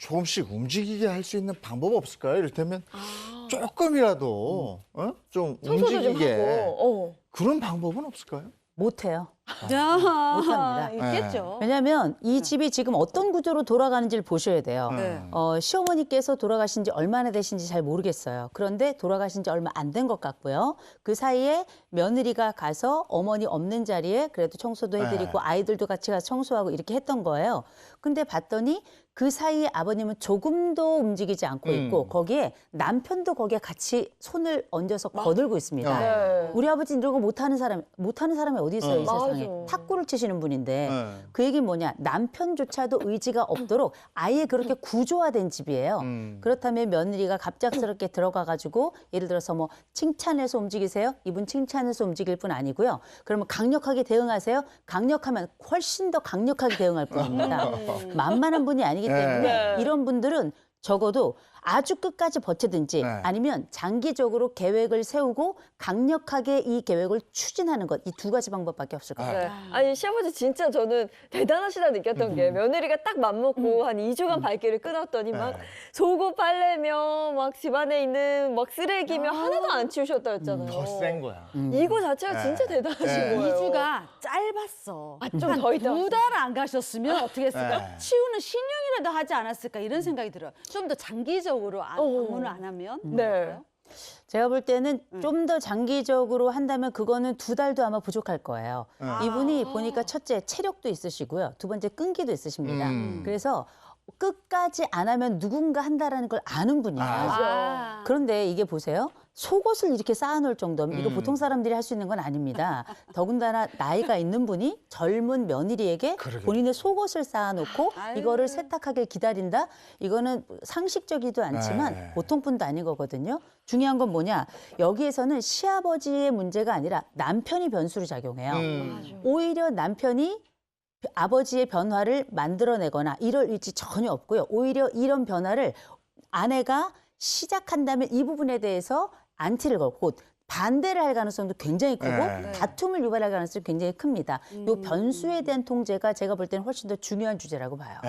조금씩 움직이게 할 수 있는 방법 없을까요? 이를테면 조금이라도 좀 청소도 좀 움직이게 하고. 그런 방법은 없을까요? 못해요. 야, 못합니다. 있겠죠. 왜냐하면 이 집이 지금 어떤 구조로 돌아가는지를 보셔야 돼요. 네. 시어머니께서 돌아가신 지 얼마나 되신지 잘 모르겠어요. 그런데 돌아가신 지 얼마 안 된 것 같고요. 그 사이에 며느리가 가서 어머니 없는 자리에 그래도 청소도 해드리고 아이들도 같이 가서 청소하고 이렇게 했던 거예요. 근데 봤더니 그 사이에 아버님은 조금도 움직이지 않고 있고 거기에 남편도 거기에 같이 손을 얹어서 거들고 있습니다. 네. 우리 아버지는 이런 거 못하는 사람이 어디 있어요, 이 세상에. 맞아. 탁구를 치시는 분인데 그 얘기는 뭐냐. 남편조차도 의지가 없도록 아예 그렇게 구조화된 집이에요. 그렇다면 며느리가 갑작스럽게 들어가가지고 예를 들어서 뭐 칭찬해서 움직이세요? 이분 칭찬해서 움직일 뿐 아니고요. 그러면 강력하게 대응하세요? 강력하면 훨씬 더 강력하게 대응할 뿐입니다. 만만한 분이 아니기 때문에 네. 이런 분들은 적어도 아주 끝까지 버티든지 아니면 장기적으로 계획을 세우고 강력하게 이 계획을 추진하는 것. 이 두 가지 방법밖에 없을 것 같아요. 네. 아니 시아버지 진짜 저는 대단하시다 느꼈던 게 며느리가 딱 맘먹고 한 2주간 발길을 끊었더니 막 속옷 빨래며 막 집안에 있는 막 쓰레기며 하나도 안 치우셨다였잖아요. 더 센 거야. 이거 자체가 진짜 대단하신 거예요. 2주가 짧았어. 좀 더 있다. 2달 안 가셨으면 어떻게 했을까? 네. 치우는 신용이라도 하지 않았을까? 이런 생각이 들어요. 좀 더 장기적으로 방문을 안 하면. 네. 제가 볼 때는 좀 더 장기적으로 한다면 그거는 2달도 아마 부족할 거예요. 이분이 보니까 첫째 체력도 있으시고요. 두 번째 끈기도 있으십니다. 그래서 끝까지 안 하면 누군가 한다라는 걸 아는 분이에요. 아. 그런데 이게 보세요. 속옷을 이렇게 쌓아놓을 정도면 이거 보통 사람들이 할 수 있는 건 아닙니다. 더군다나 나이가 있는 분이 젊은 며느리에게 그러게. 본인의 속옷을 쌓아놓고 아유. 이거를 세탁하길 기다린다? 이거는 상식적이지도 않지만 네. 보통 분도 아닌 거거든요. 중요한 건 뭐냐? 여기에서는 시아버지의 문제가 아니라 남편이 변수로 작용해요. 오히려 남편이 아버지의 변화를 만들어내거나 이럴 의지 전혀 없고요. 오히려 이런 변화를 아내가 시작한다면 이 부분에 대해서 안티를 걸고 반대를 할 가능성도 굉장히 크고 네. 다툼을 유발할 가능성이 굉장히 큽니다. 이 변수에 대한 통제가 제가 볼 때는 훨씬 더 중요한 주제라고 봐요.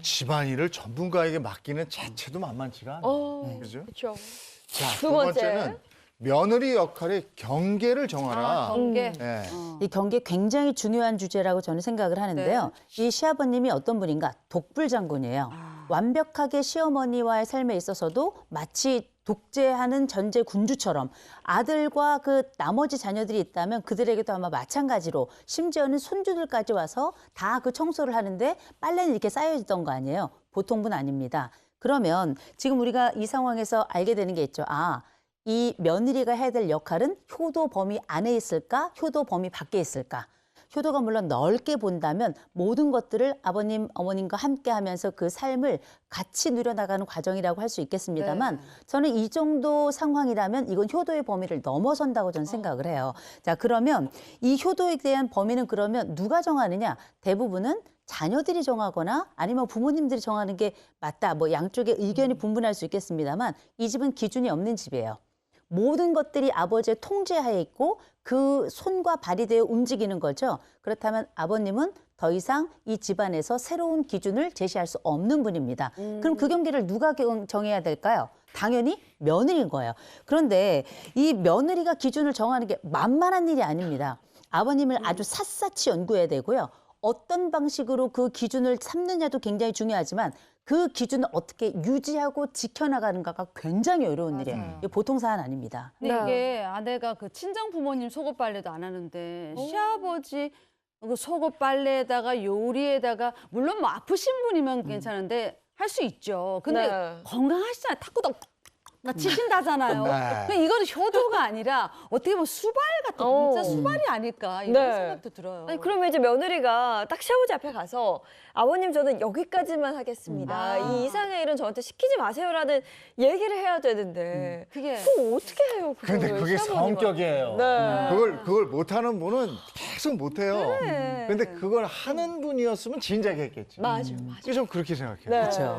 집안일을 전문가에게 맡기는 자체도 만만치가 않아요. 그죠? 그렇죠. 자, 두 두 번째. 번째는 며느리 역할의 경계를 정하라. 경계. 예. 이 경계 굉장히 중요한 주제라고 저는 생각을 하는데요. 이 시아버님이 어떤 분인가? 독불장군이에요. 완벽하게 시어머니와의 삶에 있어서도 마치 독재하는 전제 군주처럼 아들과 그 나머지 자녀들이 있다면 그들에게도 아마 마찬가지로 심지어는 손주들까지 와서 다 그 청소를 하는데 빨래는 이렇게 쌓여있던 거 아니에요. 보통 분 아닙니다. 그러면 지금 우리가 이 상황에서 알게 되는 게 있죠. 이 며느리가 해야 될 역할은 효도 범위 안에 있을까? 효도 범위 밖에 있을까? 효도가 물론 넓게 본다면 모든 것들을 아버님, 어머님과 함께 하면서 그 삶을 같이 누려나가는 과정이라고 할 수 있겠습니다만 저는 이 정도 상황이라면 이건 효도의 범위를 넘어선다고 저는 생각을 해요. 자, 그러면 이 효도에 대한 범위는 그러면 누가 정하느냐? 대부분은 자녀들이 정하거나 아니면 부모님들이 정하는 게 맞다. 뭐 양쪽의 의견이 분분할 수 있겠습니다만 이 집은 기준이 없는 집이에요. 모든 것들이 아버지의 통제하에 있고 그 손과 발이 되어 움직이는 거죠. 그렇다면 아버님은 더 이상 이 집안에서 새로운 기준을 제시할 수 없는 분입니다. 그럼 그 경계를 누가 정해야 될까요? 당연히 며느리인 거예요. 그런데 이 며느리가 기준을 정하는 게 만만한 일이 아닙니다. 아버님을 아주 샅샅이 연구해야 되고요. 어떤 방식으로 그 기준을 삼느냐도 굉장히 중요하지만 그 기준을 어떻게 유지하고 지켜나가는가가 굉장히 어려운 일이에요. 이게 보통 사안 아닙니다. 근데 네. 이게 아내가 그 친정 부모님 속옷 빨래도 안 하는데 시아버지 그 속옷 빨래에다가 요리에다가 물론 뭐 아프신 분이면 괜찮은데 할 수 있죠. 근데 네. 건강하시잖아요. 탁구도 치신다잖아요. 네. 근데 이거는 효도가 아니라 어떻게 보면 수발 같은 진짜 수발이 아닐까 이런 네. 생각도 들어요. 아니 그러면 이제 며느리가 딱 시아버지 앞에 가서 아버님 저는 여기까지만 하겠습니다. 이 이상의 일은 저한테 시키지 마세요라는 얘기를 해야 되는데 그게 그거 어떻게 해요? 근데 그거를 그게 시아버님은. 성격이에요. 네. 그걸 못하는 분은 계속 못해요. 근데 그걸 하는 분이었으면 진작에 했겠지. 맞아. 좀 그렇게 생각해요. 네. 그렇죠.